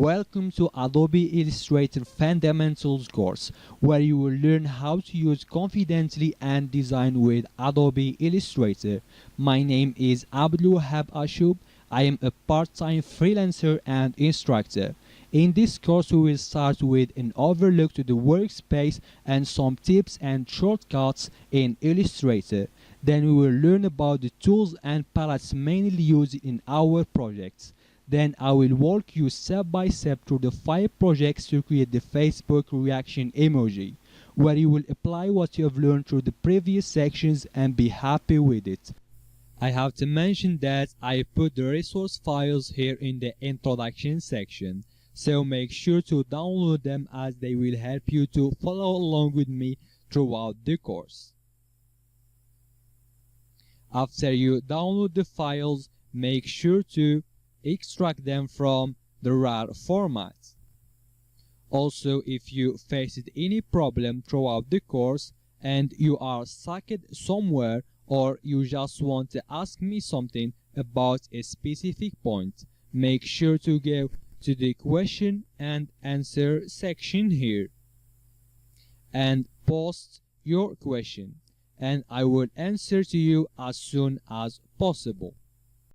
Welcome to Adobe Illustrator Fundamentals course, where you will learn how to use confidently and design with Adobe Illustrator. My name is Abdulwahab Ashub. I am a part-time freelancer and instructor. In this course, we will start with an overlook to the workspace and some tips and shortcuts in Illustrator. Then we will learn about the tools and palettes mainly used in our projects. Then I will walk you step by step through the 5 projects to create the Facebook reaction emoji, where you will apply what you have learned through the previous sections and be happy with it. I have to mention that I put the resource files here in the introduction section, so make sure to download them as they will help you to follow along with me throughout the course. After you download the files, make sure to extract them from the RAR format. Also, if you faced any problem throughout the course and you are stuck somewhere, or you just want to ask me something about a specific point, make sure to go to the question and answer section here and post your question, and I will answer to you as soon as possible.